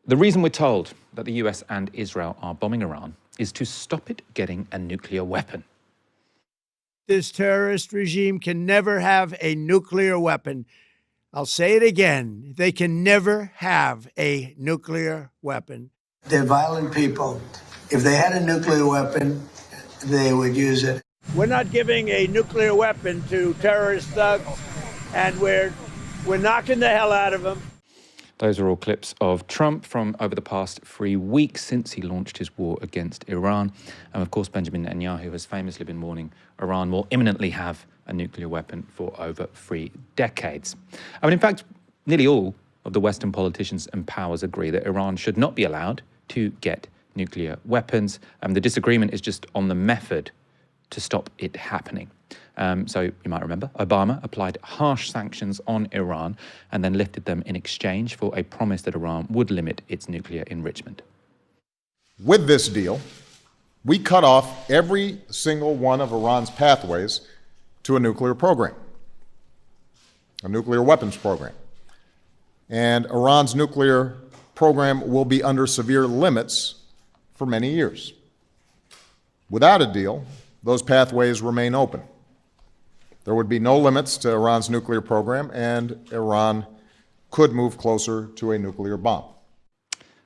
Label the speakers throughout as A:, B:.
A: The reason we're told that the US and Israel are bombing Iran is to stop it getting a nuclear weapon.
B: This terrorist regime can never have a nuclear weapon. I'll say it again. They can never have a nuclear weapon.
C: They're violent people. If they had a nuclear weapon, they would use it.
B: We're not giving a nuclear weapon to terrorist thugs, and we're knocking the hell out of them.
A: Those are all clips of Trump from over the past 3 weeks since he launched his war against Iran. And of course, Benjamin Netanyahu has famously been warning Iran will imminently have a nuclear weapon for over 3 decades. I mean, in fact, nearly all of the Western politicians and powers agree that Iran should not be allowed to get nuclear weapons. The disagreement is just on the method to stop it happening. So you might remember, Obama applied harsh sanctions on Iran and then lifted them in exchange for a promise that Iran would limit its nuclear enrichment.
D: With this deal, we cut off every single one of Iran's pathways to a nuclear program, a nuclear weapons program. And Iran's nuclear program will be under severe limits for many years. Without a deal, those pathways remain open. There would be no limits to Iran's nuclear program, and Iran could move closer to a nuclear bomb.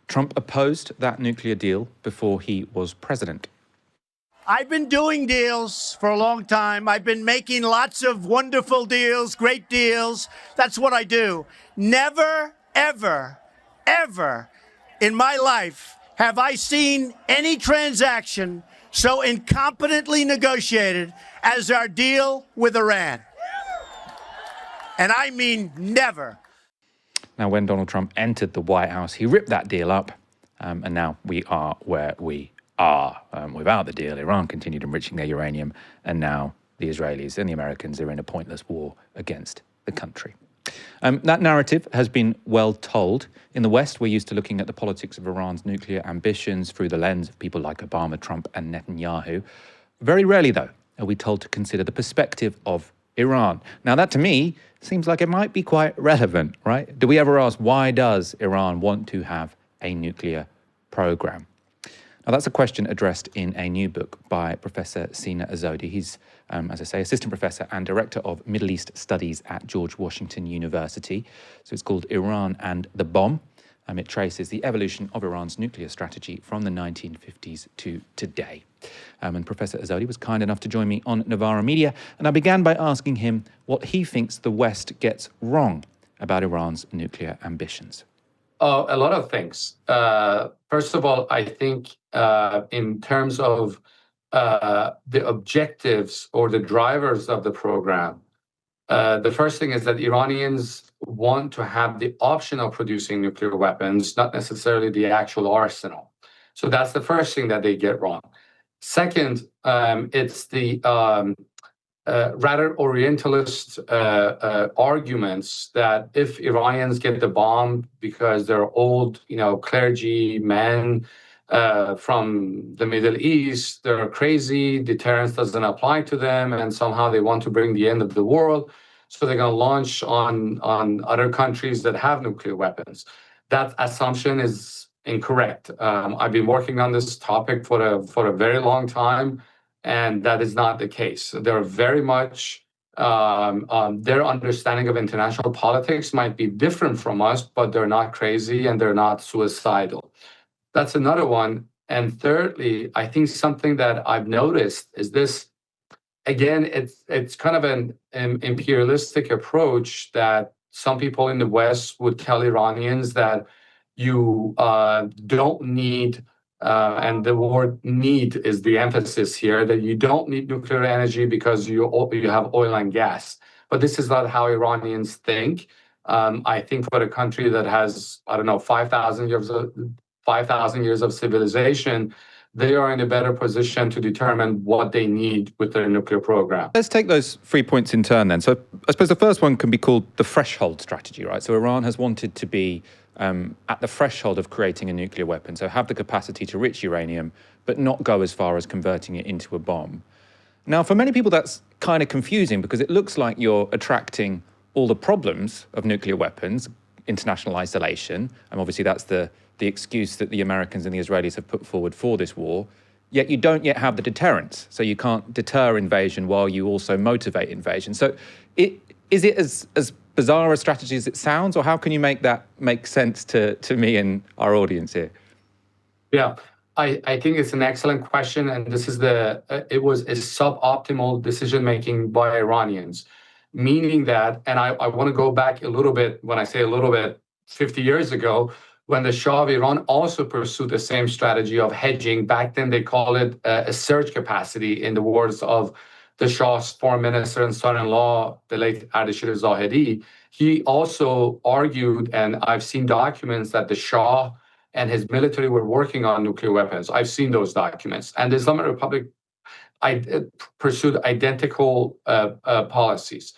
A: Trump opposed that nuclear deal before he was president.
B: I've been doing deals for a long time. I've been making lots of wonderful deals, great deals. That's what I do. Never, ever, ever in my life have I seen any transaction so incompetently negotiated as our deal with Iran. And I mean never.
A: Now, when Donald Trump entered the White House, he ripped that deal up, and now we are where we are. Without the deal, Iran continued enriching their uranium, and now the Israelis and the Americans are in a pointless war against the country. That narrative has been well told. In the West, we're used to looking at the politics of Iran's nuclear ambitions through the lens of people like Obama, Trump, and Netanyahu. Very rarely, though, are we told to consider the perspective of Iran. Now, that to me seems like it might be quite relevant, right? Do we ever ask, why does Iran want to have a nuclear program? Now, that's a question addressed in a new book by Professor Sina Azodi. He's, as I say, assistant professor and director of Middle East Studies at George Washington University. So it's called Iran and the Bomb. It traces the evolution of Iran's nuclear strategy from the 1950s to today. And Professor Azodi was kind enough to join me on Novara Media, and I began by asking him what he thinks the West gets wrong about Iran's nuclear ambitions.
E: A lot of things. First of all, I think in terms of the objectives or the drivers of the program, the first thing is that Iranians want to have the option of producing nuclear weapons, not necessarily the actual arsenal. So that's the first thing that they get wrong. Second, it's the rather Orientalist arguments that if Iranians get the bomb because they're old, clergy men from the Middle East, they're crazy, deterrence doesn't apply to them, and somehow they want to bring the end of the world, so they're going to launch on other countries that have nuclear weapons. That assumption is incorrect. I've been working on this topic for a very long time, and that is not the case. They're very much, their understanding of international politics might be different from us, but they're not crazy and they're not suicidal. That's another one. And thirdly, I think something that I've noticed is this, again, it's kind of an imperialistic approach that some people in the West would tell Iranians that you don't need, and the word need is the emphasis here, that you don't need nuclear energy because you have oil and gas. But this is not how Iranians think. I think for a country that has, 5,000 years of civilization, they are in a better position to determine what they need with their nuclear program.
A: Let's take those 3 points in turn then. So I suppose the first one can be called the threshold strategy, right? So Iran has wanted to be at the threshold of creating a nuclear weapon, so have the capacity to enrich uranium, but not go as far as converting it into a bomb. Now, for many people, that's kind of confusing because it looks like you're attracting all the problems of nuclear weapons, international isolation, and obviously that's the the excuse that the Americans and the Israelis have put forward for this war, yet you don't yet have the deterrence. So you can't deter invasion while you also motivate invasion. So is it as bizarre a strategy as it sounds, or how can you make that make sense to me and our audience here?
E: Yeah, I think it's an excellent question, and this is it was a suboptimal decision making by Iranians, meaning that, and I want to go back a little bit. When I say a little bit, 50 years ago, when the Shah of Iran also pursued the same strategy of hedging. Back then, they call it a surge capacity, in the words of the Shah's foreign minister and son-in-law, the late Ardashir Zahedi. He also argued, and I've seen documents, that the Shah and his military were working on nuclear weapons. I've seen those documents. And the Islamic Republic pursued identical policies.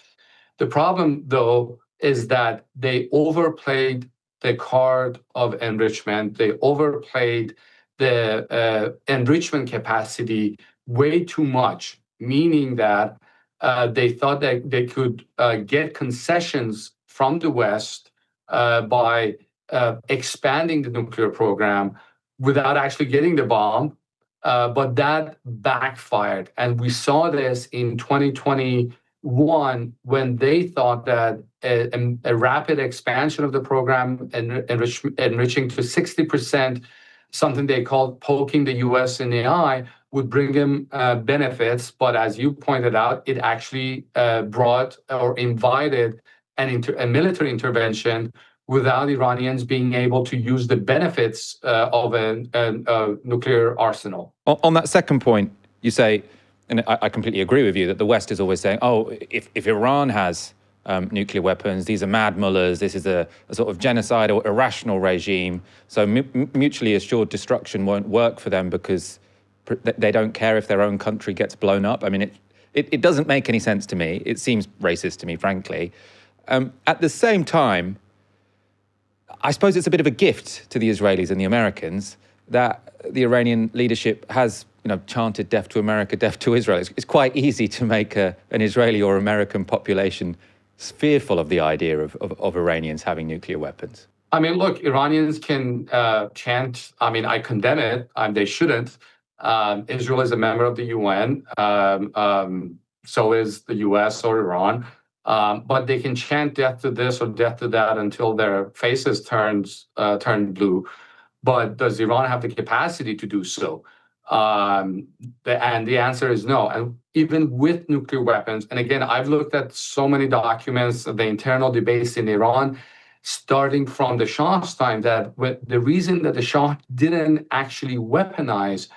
E: The problem, though, is that they overplayed the card of enrichment. They overplayed the enrichment capacity way too much, meaning that they thought that they could get concessions from the West by expanding the nuclear program without actually getting the bomb. But that backfired. And we saw this in 2021 when they thought that a rapid expansion of the program, enriching to 60%, something they called poking the US in the eye, would bring them benefits. But as you pointed out, it actually brought or invited a military intervention without Iranians being able to use the benefits of a nuclear arsenal.
A: On that second point, you say, and I completely agree with you, that the West is always saying, oh, if Iran has nuclear weapons, these are mad mullahs, this is a sort of genocide or irrational regime, so mutually assured destruction won't work for them because they don't care if their own country gets blown up. I mean, it doesn't make any sense to me. It seems racist to me, frankly. At the same time, I suppose it's a bit of a gift to the Israelis and the Americans that the Iranian leadership has, chanted death to America, death to Israel. It's quite easy to make an Israeli or American population fearful of the idea of Iranians having nuclear weapons.
E: I mean, look, Iranians can chant, I condemn it, they shouldn't. Israel is a member of the UN, so is the US or Iran. But they can chant death to this or death to that until their faces turn blue. But does Iran have the capacity to do so? And the answer is no. And even with nuclear weapons, and again, I've looked at so many documents of the internal debates in Iran, starting from the Shah's time, that the reason that the Shah didn't actually weaponize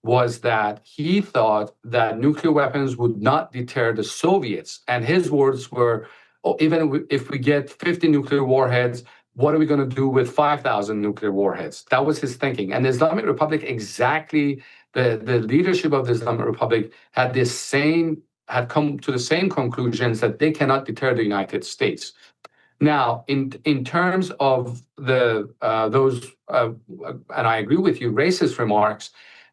E: was that he thought that nuclear weapons would not deter the Soviets. And his words were, even if we get 50 nuclear warheads, what are we going to do with 5,000 nuclear warheads? That was his thinking. And the Islamic Republic, exactly, the leadership of the Islamic Republic had come to the same conclusions, that they cannot deter the United States. Now, in terms of those, and I agree with you, racist remarks,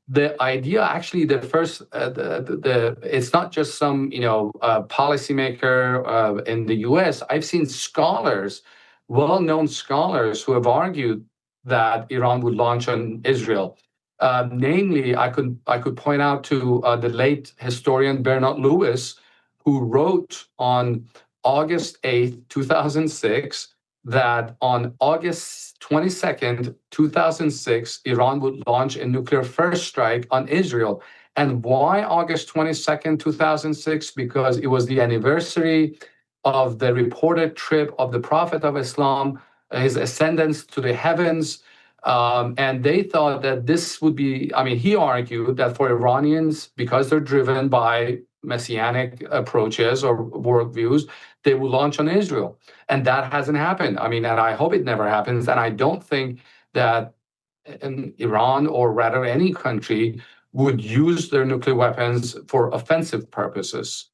E: the idea, actually, the first, it's not just some, policymaker in the U.S. I've seen scholars, well-known scholars, who have argued that Iran would launch on Israel. Namely, I could point out to the late historian Bernard Lewis, who wrote on August 8th, 2006, that on August 22nd, 2006, Iran would launch a nuclear first strike on Israel. And why August 22nd, 2006? Because it was the anniversary of the reported trip of the Prophet of Islam, his ascendance to the heavens. And they thought that this would be, he argued that for Iranians, because they're driven by messianic approaches or worldviews, they will launch on Israel. And that hasn't happened. And I hope it never happens. And I don't think that Iran, or rather any country, would use their nuclear weapons for offensive purposes.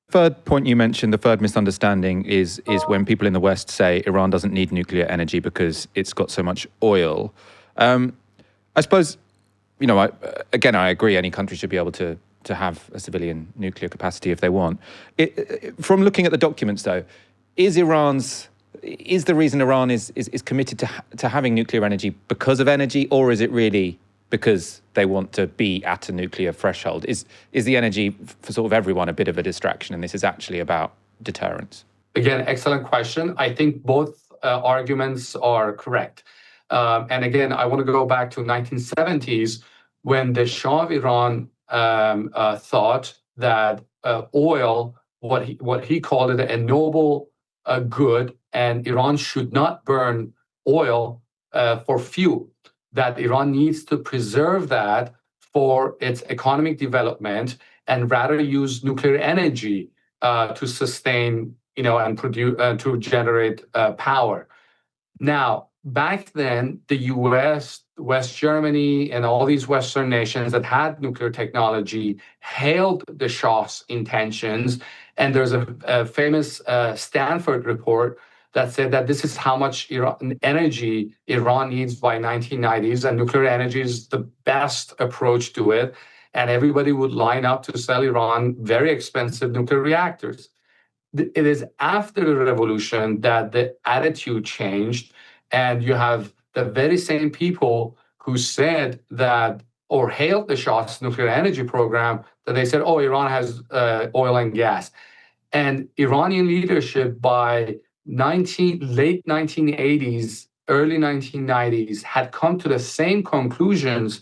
A: Third point you mentioned, the third misunderstanding, is when people in the West say Iran doesn't need nuclear energy because it's got so much oil. I suppose, I agree, any country should be able to have a civilian nuclear capacity if they want. From looking at the documents, though, is Iran's Is the reason Iran is committed to having nuclear energy because of energy, or is it really because they want to be at a nuclear threshold? Is the energy for sort of everyone a bit of a distraction, and this is actually about deterrence?
E: Again, excellent question. I think both arguments are correct. And again, I want to go back to 1970s when the Shah of Iran thought that oil, what he called it, a noble good, and Iran should not burn oil for fuel. That Iran needs to preserve that for its economic development and rather use nuclear energy to sustain, and produce to generate power. Now, back then, the U.S., West Germany, and all these Western nations that had nuclear technology hailed the Shah's intentions. And there's a famous Stanford report that said that this is how much energy Iran needs by 1990s, and nuclear energy is the best approach to it. And everybody would line up to sell Iran very expensive nuclear reactors. It is after the revolution that the attitude changed, and you have the very same people who said that or hailed the Shah's nuclear energy program, that they said, oh, Iran has oil and gas. And Iranian leadership by late 1980s, early 1990s had come to the same conclusions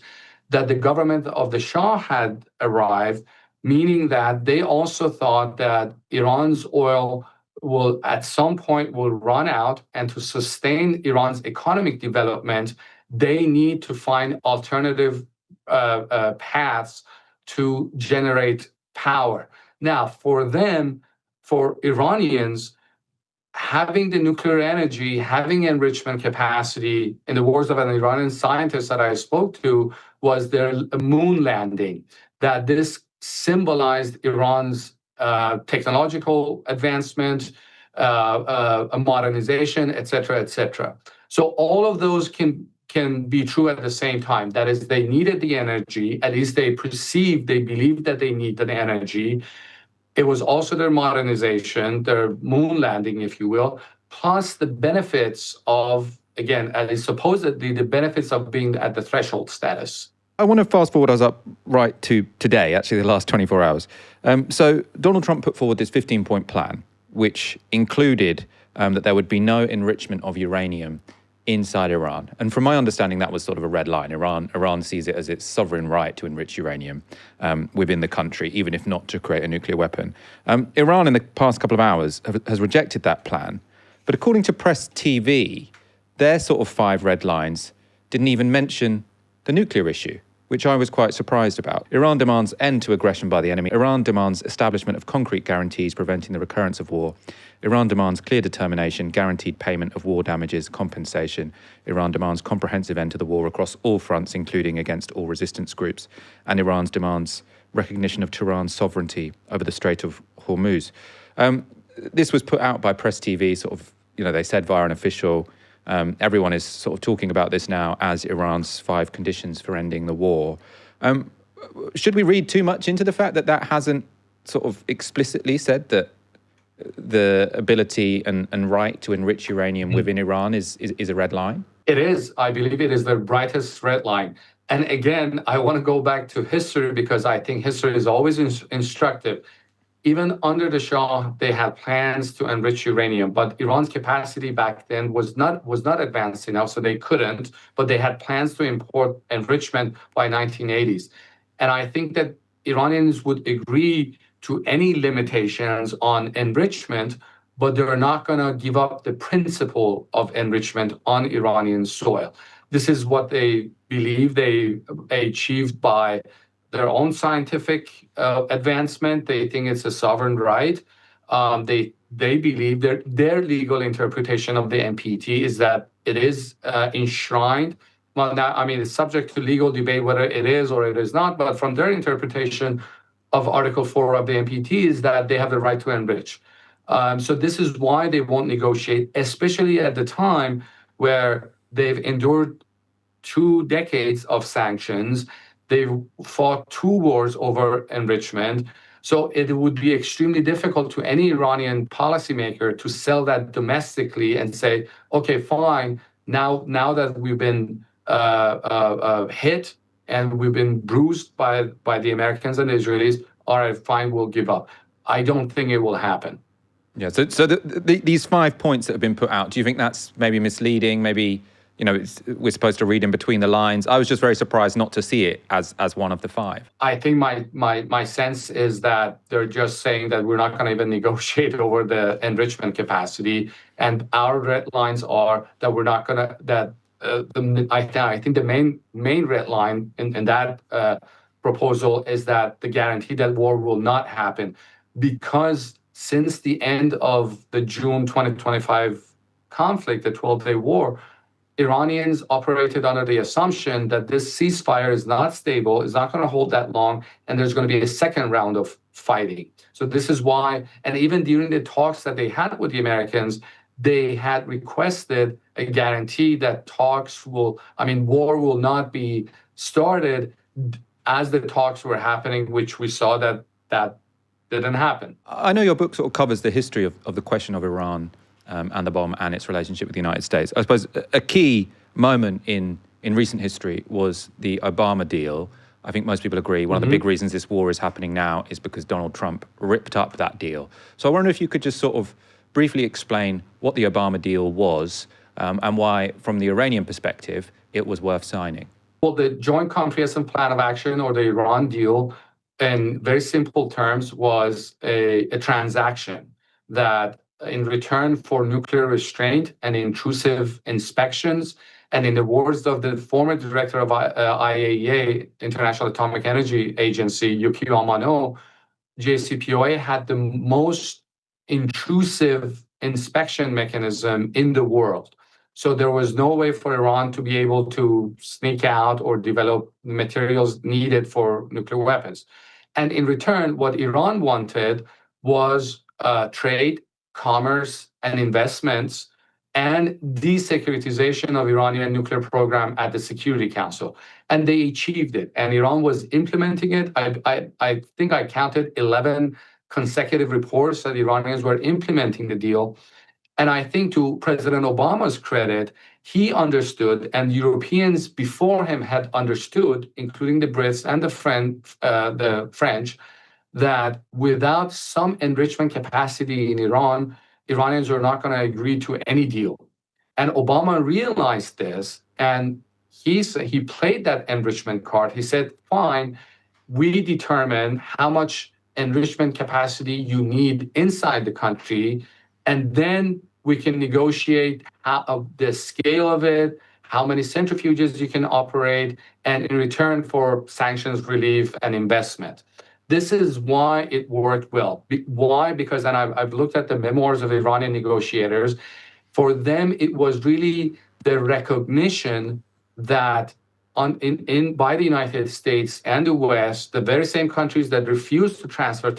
E: that the government of the Shah had arrived, meaning that they also thought that Iran's oil will at some point will run out, and to sustain Iran's economic development, they need to find alternative paths to generate power. Now, for them, for Iranians, having the nuclear energy, having enrichment capacity, in the words of an Iranian scientist that I spoke to, was their moon landing, that this symbolized Iran's technological advancement, modernization, et cetera, et cetera. So all of those can be true at the same time. That is, they needed the energy, at least they believed that they needed the energy. It was also their modernization, their moon landing, if you will, plus the benefits of, again, at least supposedly, the benefits of being at the threshold status.
A: I want to fast forward us up right to today, actually the last 24 hours. So Donald Trump put forward this 15-point plan, which included that there would be no enrichment of uranium inside Iran. And from my understanding, that was sort of a red line. Iran sees it as its sovereign right to enrich uranium within the country, even if not to create a nuclear weapon. Iran, in the past couple of hours, has rejected that plan. But according to Press TV, their sort of 5 red lines didn't even mention the nuclear issue, which I was quite surprised about. Iran demands end to aggression by the enemy. Iran demands establishment of concrete guarantees preventing the recurrence of war. Iran demands clear determination, guaranteed payment of war damages, compensation. Iran demands comprehensive end to the war across all fronts, including against all resistance groups. And Iran demands recognition of Tehran's sovereignty over the Strait of Hormuz. This was put out by Press TV, sort of, they said via an official. Everyone is sort of talking about this now as Iran's 5 conditions for ending the war. Should we read too much into the fact that hasn't sort of explicitly said that the ability and right to enrich uranium within Iran is a red line?
E: It is. I believe it is the brightest red line. And again, I want to go back to history because I think history is always instructive. Even under the Shah, they had plans to enrich uranium, but Iran's capacity back then was not advanced enough, so they couldn't. But they had plans to import enrichment by 1980s, and I think that Iranians would agree to any limitations on enrichment, but they're not going to give up the principle of enrichment on Iranian soil. This is what they believe they achieved by their own scientific advancement. They think it's a sovereign right. They believe their legal interpretation of the NPT is that it is enshrined. Well, now, I mean, it's subject to legal debate whether it is or it is not, but from their interpretation of Article 4 of the NPT is that they have the right to enrich. So this is why they won't negotiate, especially at the time where they've endured 2 decades of sanctions. They've fought 2 wars over enrichment. So it would be extremely difficult to any Iranian policymaker to sell that domestically and say, okay, fine, now that we've been hit and we've been bruised by the Americans and the Israelis, all right, fine, we'll give up. I don't think it will happen.
A: Yeah. So these 5 points that have been put out, do you think that's maybe misleading? Maybe, we're supposed to read in between the lines. I was just very surprised not to see it as one of the 5.
E: I think my sense is that they're just saying that we're not going to even negotiate over the enrichment capacity, and our red lines are that we're not going to. I think the main red line in that proposal is that the guarantee that war will not happen, because since the end of the June 2025 conflict, the 12-day war, Iranians operated under the assumption that this ceasefire is not stable, is not going to hold that long, and there's going to be a second round of fighting. So this is why, and even during the talks that they had with the Americans, they had requested a guarantee that war will not be started as the talks were happening, which we saw that didn't happen.
A: I know your book sort of covers the history of the question of Iran and the bomb and its relationship with the United States. I suppose a key moment in recent history was the Obama deal. I think most people agree one of the big reasons this war is happening now is because Donald Trump ripped up that deal. So I wonder if you could just sort of briefly explain what the Obama deal was and why, from the Iranian perspective, it was worth signing.
E: Well, the Joint Comprehensive Plan of Action, or the Iran deal, in very simple terms, was a transaction that, in return for nuclear restraint and intrusive inspections, and in the words of the former director of IAEA, International Atomic Energy Agency, Yukio Amano, JCPOA had the most intrusive inspection mechanism in the world. So there was no way for Iran to be able to sneak out or develop materials needed for nuclear weapons. And in return, what Iran wanted was trade, commerce, and investments, and desecuritization of Iranian nuclear program at the Security Council. And they achieved it. And Iran was implementing it. I think I counted 11 consecutive reports that the Iranians were implementing the deal. And I think, to President Obama's credit, he understood, and Europeans before him had understood, including the Brits and the French, that without some enrichment capacity in Iran, Iranians are not going to agree to any deal. And Obama realized this, and he played that enrichment card. He said, fine, we determine how much enrichment capacity you need inside the country, and then we can negotiate the scale of it, how many centrifuges you can operate, and in return for sanctions relief and investment. This is why it worked well. Why? Because, and I've looked at the memoirs of Iranian negotiators, for them it was really the recognition that by the United States and the West, the very same countries that refused to transfer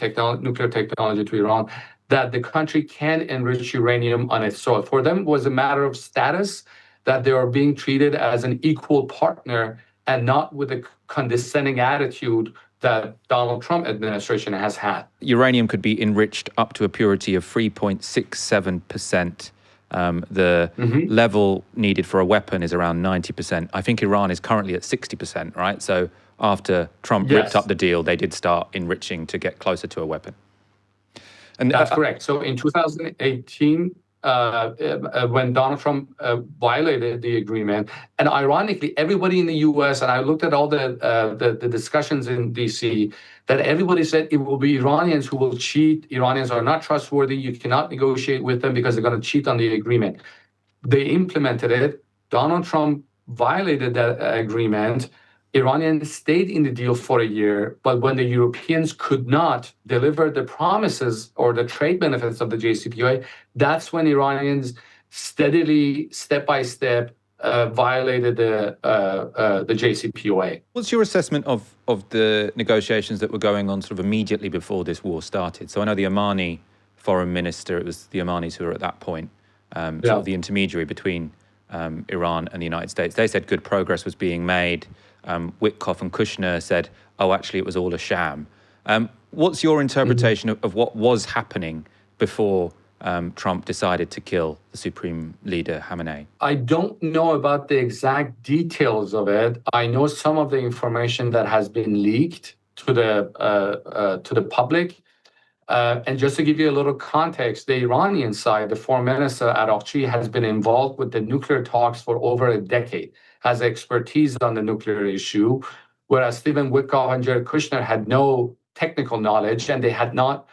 E: nuclear technology to Iran, that the country can enrich uranium on its soil. For them, it was a matter of status, that they are being treated as an equal partner and not with a condescending attitude that Donald Trump administration has had.
A: Uranium could be enriched up to a purity of 3.67%. The level needed for a weapon is around 90%. I think Iran is currently at 60%, right? So after Trump ripped up the deal, they did start enriching to get closer to a weapon.
E: And that's correct. So in 2018, when Donald Trump violated the agreement, and ironically, everybody in the U.S., and I looked at all the discussions in D.C., that everybody said it will be Iranians who will cheat. Iranians are not trustworthy. You cannot negotiate with them because they're going to cheat on the agreement. They implemented it. Donald Trump violated that agreement. Iranians stayed in the deal for a year, but when the Europeans could not deliver the promises or the trade benefits of the JCPOA, that's when Iranians steadily, step by step, violated the JCPOA.
A: What's your assessment of the negotiations that were going on sort of immediately before this war started? So I know the Omani foreign minister, it was the Omanis who were at that point sort of the intermediary between Iran and the United States. They said good progress was being made. Witkoff and Kushner said, oh, actually, it was all a sham. what's your interpretation of what was happening before Trump decided to kill the Supreme Leader Khamenei?
E: I don't know about the exact details of it. I know some of the information that has been leaked to the public. And just to give you a little context, the Iranian side, the foreign minister Araghchi, has been involved with the nuclear talks for over a decade, has expertise on the nuclear issue, whereas Stephen Witkoff and Jared Kushner had no technical knowledge, and they had not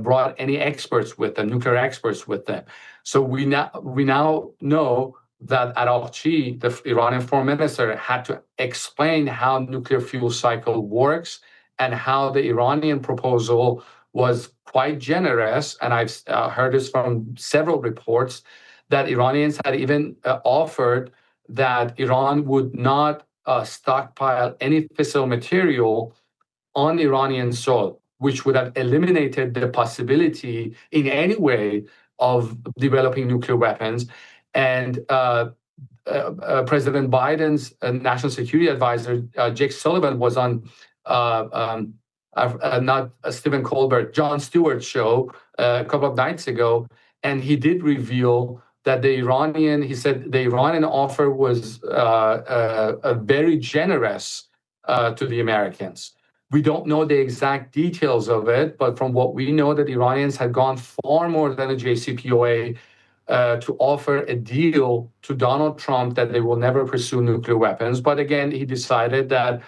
E: brought any experts with them, nuclear experts with them. So we now know that Araghchi, the Iranian foreign minister, had to explain how nuclear fuel cycle works and how the Iranian proposal was quite generous. And I've heard this from several reports that Iranians had even offered that Iran would not stockpile any fissile material on Iranian soil, which would have eliminated the possibility in any way of developing nuclear weapons. And President Biden's national security advisor, Jake Sullivan, was on not Stephen Colbert, Jon Stewart's show a couple of nights ago, and he did reveal that he said the Iranian offer was very generous to the Americans. We don't know the exact details of it, but from what we know, that Iranians had gone far more than the JCPOA to offer a deal to Donald Trump that they will never pursue nuclear weapons. But again, he decided that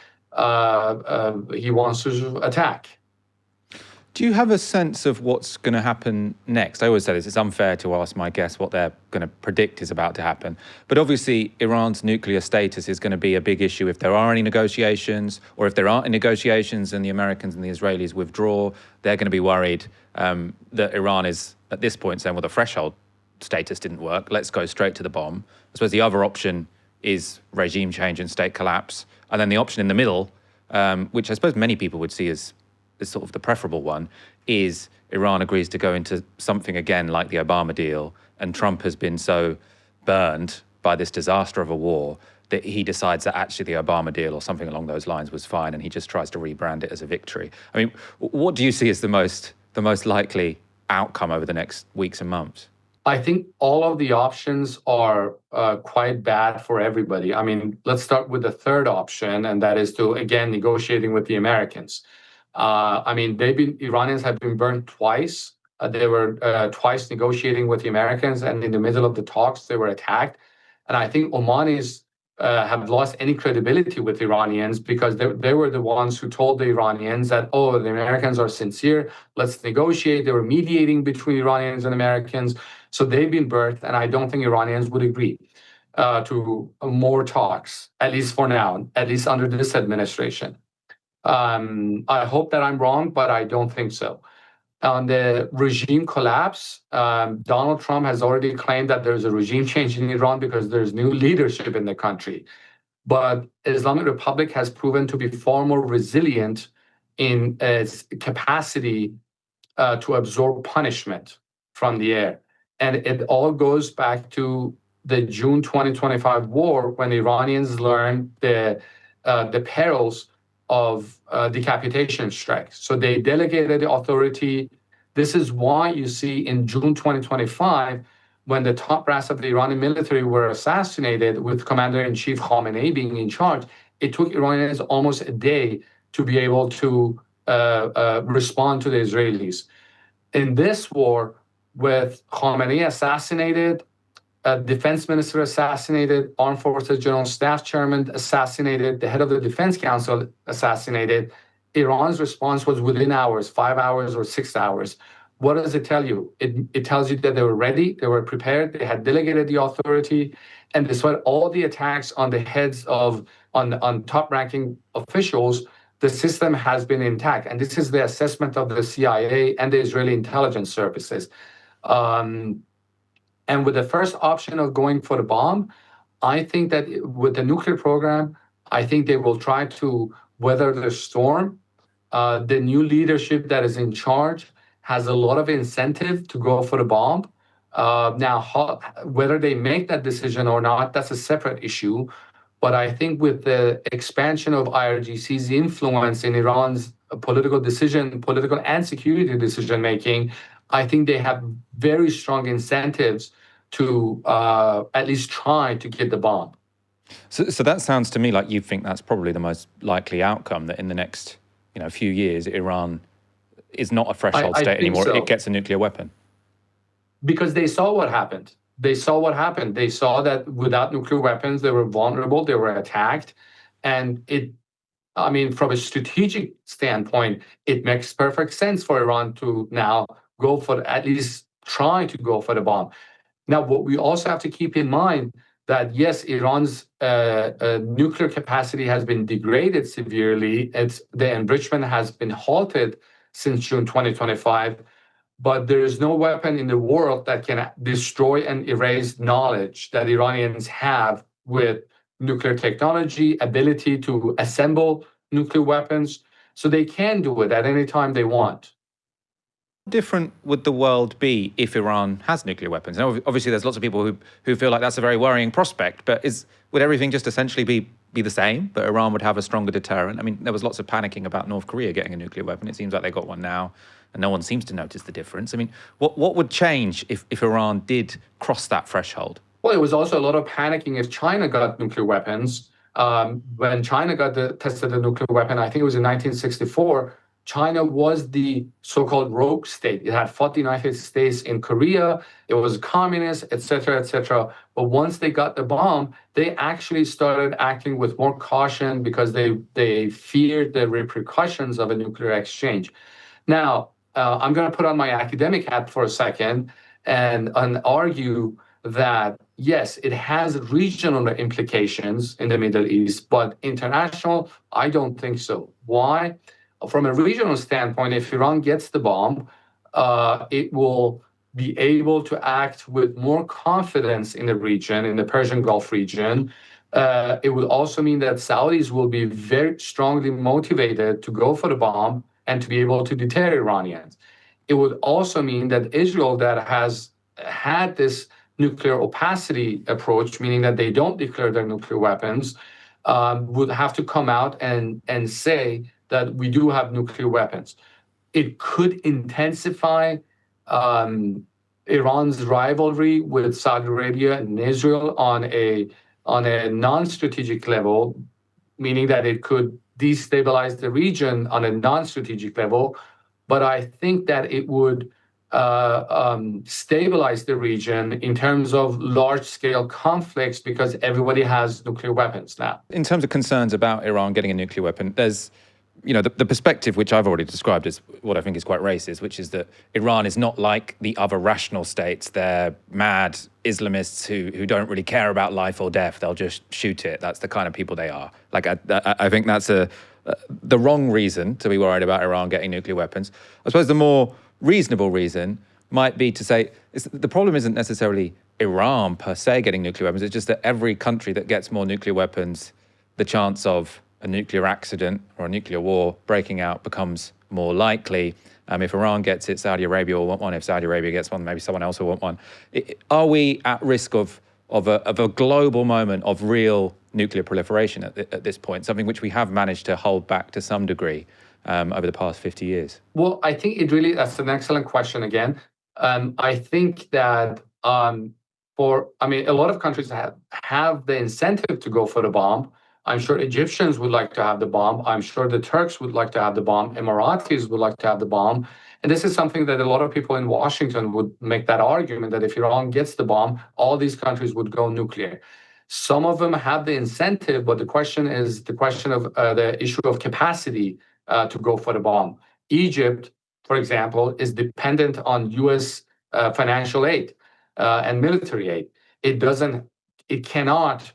E: he wants to attack.
A: Do you have a sense of what's going to happen next? I always say this, it's unfair to ask my guests what they're going to predict is about to happen. But obviously, Iran's nuclear status is going to be a big issue if there are any negotiations, or if there aren't any negotiations and the Americans and the Israelis withdraw. They're going to be worried that Iran is, at this point, saying, well, the threshold status didn't work. Let's go straight to the bomb. I suppose the other option is regime change and state collapse. And then the option in the middle, which I suppose many people would see as sort of the preferable one, is Iran agrees to go into something again like the Obama deal, and Trump has been so burned by this disaster of a war that he decides that actually the Obama deal or something along those lines was fine, and he just tries to rebrand it as a victory. I mean, what do you see as the most likely outcome over the next weeks and months?
E: I think all of the options are quite bad for everybody. I mean, let's start with the third option, and that is to, again, negotiating with the Americans. I mean, Iranians have been burned twice. They were twice negotiating with the Americans, and in the middle of the talks, they were attacked. And I think Omanis have lost any credibility with Iranians, because they were the ones who told the Iranians that, oh, the Americans are sincere, let's negotiate. They were mediating between Iranians and Americans. So they've been birthed, and I don't think Iranians would agree to more talks, at least for now, at least under this administration. I hope that I'm wrong, but I don't think so. On the regime collapse, Donald Trump has already claimed that there's a regime change in Iran because there's new leadership in the country. But Islamic Republic has proven to be far more resilient in its capacity to absorb punishment from the air. And it all goes back to the June 2025 war, when the Iranians learned the perils of decapitation strikes. So they delegated the authority. This is why you see in June 2025, when the top brass of the Iranian military were assassinated, with Commander-in-Chief Khamenei being in charge, it took Iranians almost a day to be able to respond to the Israelis. In this war, with Khamenei assassinated, defense minister assassinated, armed forces general staff chairman assassinated, the head of the defense council assassinated, Iran's response was within hours, 5 hours or 6 hours. What does it tell you? It tells you that they were ready, they were prepared, they had delegated the authority, and despite all the attacks on the heads of, on top-ranking officials, the system has been intact. And this is the assessment of the CIA and the Israeli intelligence services. And with the first option of going for the bomb, I think that with the nuclear program, I think they will try to weather the storm. The new leadership that is in charge has a lot of incentive to go for the bomb. Now, whether they make that decision or not, that's a separate issue. But I think with the expansion of IRGC's influence in Iran's political and security decision making, I think they have very strong incentives to at least try to get the bomb.
A: So that sounds to me like you think that's probably the most likely outcome, that in the next few years, Iran is not a threshold
E: I
A: state
E: think
A: anymore.
E: so.
A: It gets a nuclear weapon.
E: Because they saw what happened. They saw that without nuclear weapons, they were vulnerable, they were attacked. And from a strategic standpoint, it makes perfect sense for Iran to now go for, at least try to go for the bomb. Now, what we also have to keep in mind that yes, Iran's nuclear capacity has been degraded severely. The enrichment has been halted since June 2025, but there is no weapon in the world that can destroy and erase knowledge that Iranians have with nuclear technology, ability to assemble nuclear weapons. So they can do it at any time they want.
A: Different would the world be if Iran has nuclear weapons? And obviously, there's lots of people who feel like that's a very worrying prospect. But would everything just essentially be the same? That Iran would have a stronger deterrent? I mean, there was lots of panicking about North Korea getting a nuclear weapon. It seems like they got one now, and no one seems to notice the difference. I mean, what would change if Iran did cross that threshold?
E: Well, it was also a lot of panicking if China got nuclear weapons. When China tested the nuclear weapon, I think it was in 1964. China was the so-called rogue state. It had fought the United States in Korea. It was communist, et cetera, et cetera. But once they got the bomb, they actually started acting with more caution because they feared the repercussions of a nuclear exchange. Now, I'm going to put on my academic hat for a second and argue that, yes, it has regional implications in the Middle East, but international, I don't think so. Why? From a regional standpoint, if Iran gets the bomb, it will be able to act with more confidence in the region, in the Persian Gulf region. It will also mean that Saudis will be very strongly motivated to go for the bomb and to be able to deter Iranians. It would also mean that Israel, that has had this nuclear opacity approach, meaning that they don't declare their nuclear weapons, would have to come out and say that we do have nuclear weapons. It could intensify Iran's rivalry with Saudi Arabia and Israel on a non-strategic level, meaning that it could destabilize the region on a non-strategic level. But I think that it would stabilize the region in terms of large-scale conflicts because everybody has nuclear weapons now.
A: In terms of concerns about Iran getting a nuclear weapon, there's the perspective, which I've already described as what I think is quite racist, which is that Iran is not like the other rational states. They're mad Islamists who don't really care about life or death. They'll just shoot it. That's the kind of people they are. Like, I think that's the wrong reason to be worried about Iran getting nuclear weapons. I suppose the more reasonable reason might be to say the problem isn't necessarily Iran per se getting nuclear weapons. It's just that every country that gets more nuclear weapons, the chance of a nuclear accident or a nuclear war breaking out becomes more likely. If Iran gets it, Saudi Arabia will want one. If Saudi Arabia gets one, maybe someone else will want one. Are we at risk of a global moment of real nuclear proliferation at this point, something which we have managed to hold back to some degree over the past 50 years?
E: Well, I think that's an excellent question again. I think that a lot of countries have the incentive to go for the bomb. I'm sure Egyptians would like to have the bomb. I'm sure the Turks would like to have the bomb. Emiratis would like to have the bomb. And this is something that a lot of people in Washington would make that argument that if Iran gets the bomb, all these countries would go nuclear. Some of them have the incentive, but the question is the question of the issue of capacity to go for the bomb. Egypt, for example, is dependent on U.S. Financial aid and military aid. It cannot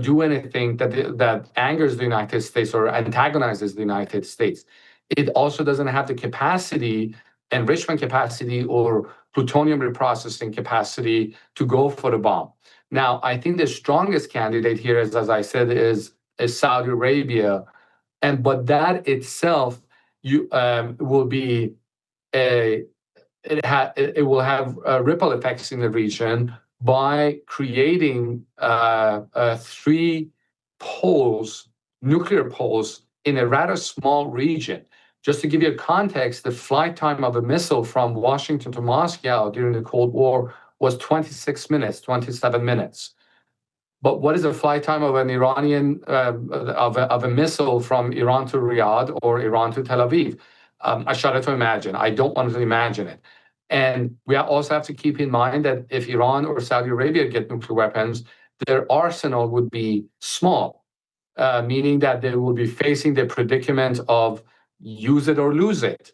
E: do anything that angers the United States or antagonizes the United States. It also doesn't have the capacity, enrichment capacity, or plutonium reprocessing capacity to go for the bomb. Now, I think the strongest candidate here is, as I said, is Saudi Arabia, but that itself will be it will have ripple effects in the region by creating three poles, nuclear poles, in a rather small region. Just to give you a context, the flight time of a missile from Washington to Moscow during the Cold War was 26 minutes, 27 minutes. But what is the flight time of an Iranian of a missile from Iran to Riyadh or Iran to Tel Aviv? I shudder to imagine. I don't want to imagine it. And we also have to keep in mind that if Iran or Saudi Arabia get nuclear weapons, their arsenal would be small, meaning that they will be facing the predicament of use it or lose it.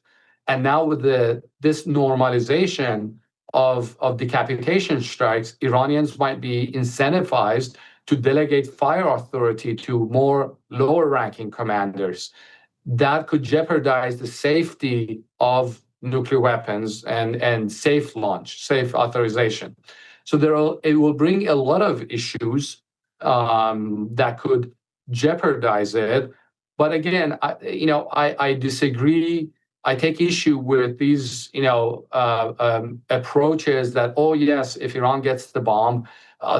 E: And now with this normalization of decapitation strikes, Iranians might be incentivized to delegate fire authority to more lower ranking commanders. That could jeopardize the safety of nuclear weapons and safe launch, safe authorization. So it will bring a lot of issues that could jeopardize it. But again, I disagree. I take issue with these, approaches that, oh yes, if Iran gets the bomb,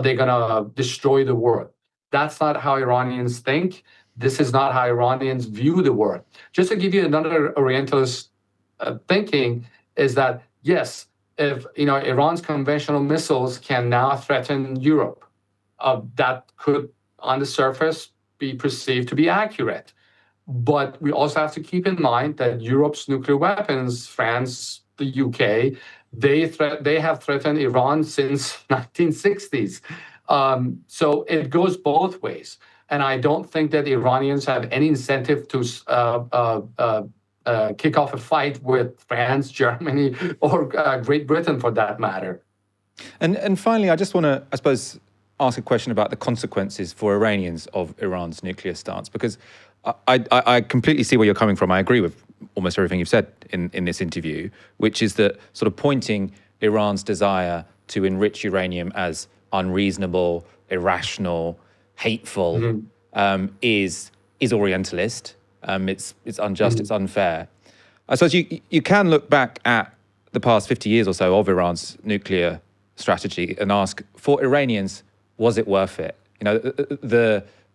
E: they're gonna destroy the world. That's not how Iranians think. This is not how Iranians view the world. Just to give you another Orientalist thinking is that yes, if Iran's conventional missiles can now threaten Europe, that could, on the surface, be perceived to be accurate. But we also have to keep in mind that Europe's nuclear weapons, France, the UK, they have threatened Iran since 1960s. So it goes both ways. And I don't think that the Iranians have any incentive to kick off a fight with France, Germany, or Great Britain for that matter.
A: And finally, I just want to, I suppose, ask a question about the consequences for Iranians of Iran's nuclear stance, because I completely see where you're coming from. I agree with almost everything you've said in this interview, which is that sort of pointing Iran's desire to enrich uranium as unreasonable, irrational, hateful, is Orientalist. It's unjust, it's unfair. I suppose you can look back at the past 50 years or so of Iran's nuclear strategy and ask, for Iranians, was it worth it?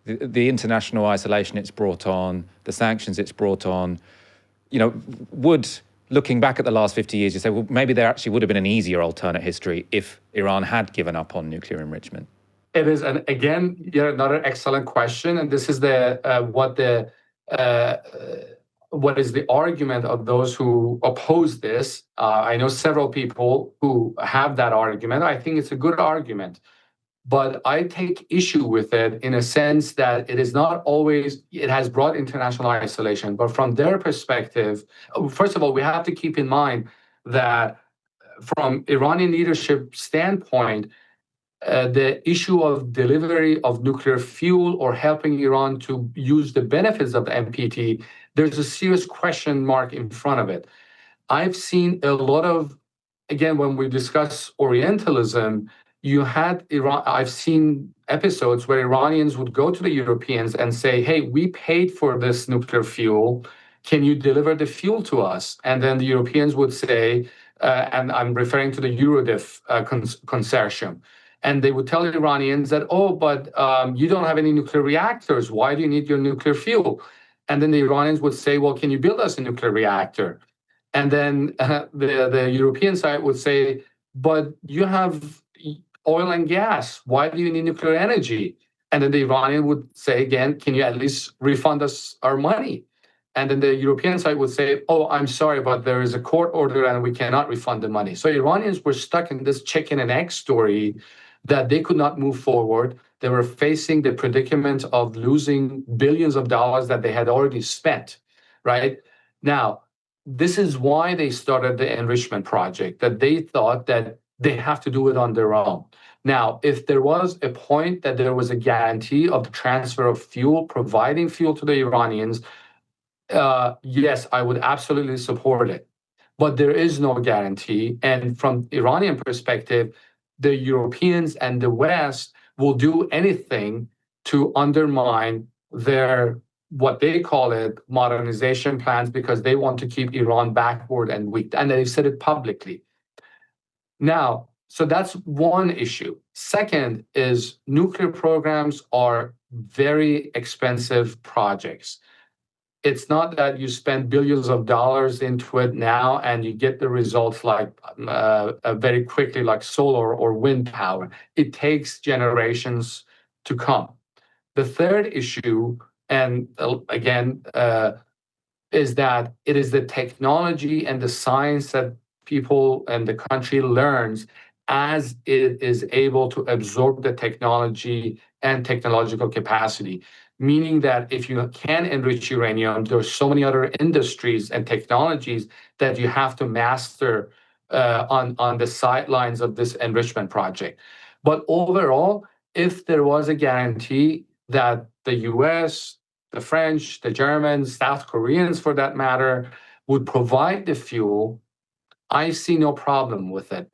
A: The international isolation it's brought on, the sanctions it's brought on, would, looking back at the last 50 years, you say, well, maybe there actually would have been an easier alternate history if Iran had given up on nuclear enrichment.
E: It is, and again, another excellent question, and this is what is the argument of those who oppose this. I know several people who have that argument. I think it's a good argument, but I take issue with it in a sense that it is not always, it has brought international isolation, but from their perspective, first of all, we have to keep in mind that from Iranian leadership standpoint, the issue of delivery of nuclear fuel or helping Iran to use the benefits of NPT, there's a serious question mark in front of it. I've seen a lot of, again, when we discuss Orientalism, I've seen episodes where Iranians would go to the Europeans and say, hey, we paid for this nuclear fuel. Can you deliver the fuel to us? And then the Europeans would say, and I'm referring to the Eurodif consortium, and they would tell the Iranians that, but you don't have any nuclear reactors. Why do you need your nuclear fuel? And then the Iranians would say, well, can you build us a nuclear reactor? And then the European side would say, but you have oil and gas. Why do you need nuclear energy? And then the Iranian would say again, can you at least refund us our money? And then the European side would say, oh, I'm sorry, but there is a court order and we cannot refund the money. So Iranians were stuck in this chicken and egg story that they could not move forward. They were facing the predicament of losing billions of dollars that they had already spent, right? Now, this is why they started the enrichment project, that they thought that they have to do it on their own. Now, if there was a point that there was a guarantee of the transfer of fuel, providing fuel to the Iranians, yes, I would absolutely support it. But there is no guarantee. And from Iranian perspective, the Europeans and the West will do anything to undermine their, what they call it, modernization plans, because they want to keep Iran backward and weak. And they've said it publicly. Now, so that's one issue. Second is nuclear programs are very expensive projects. It's not that you spend billions of dollars into it now and you get the results like very quickly, like solar or wind power. It takes generations to come. The third issue, and again, is that it is the technology and the science that people and the country learns as it is able to absorb the technology and technological capacity. Meaning that if you can enrich uranium, there are so many other industries and technologies that you have to master on the sidelines of this enrichment project. But overall, if there was a guarantee that the US, the French, the Germans, South Koreans for that matter, would provide the fuel, I see no problem with it.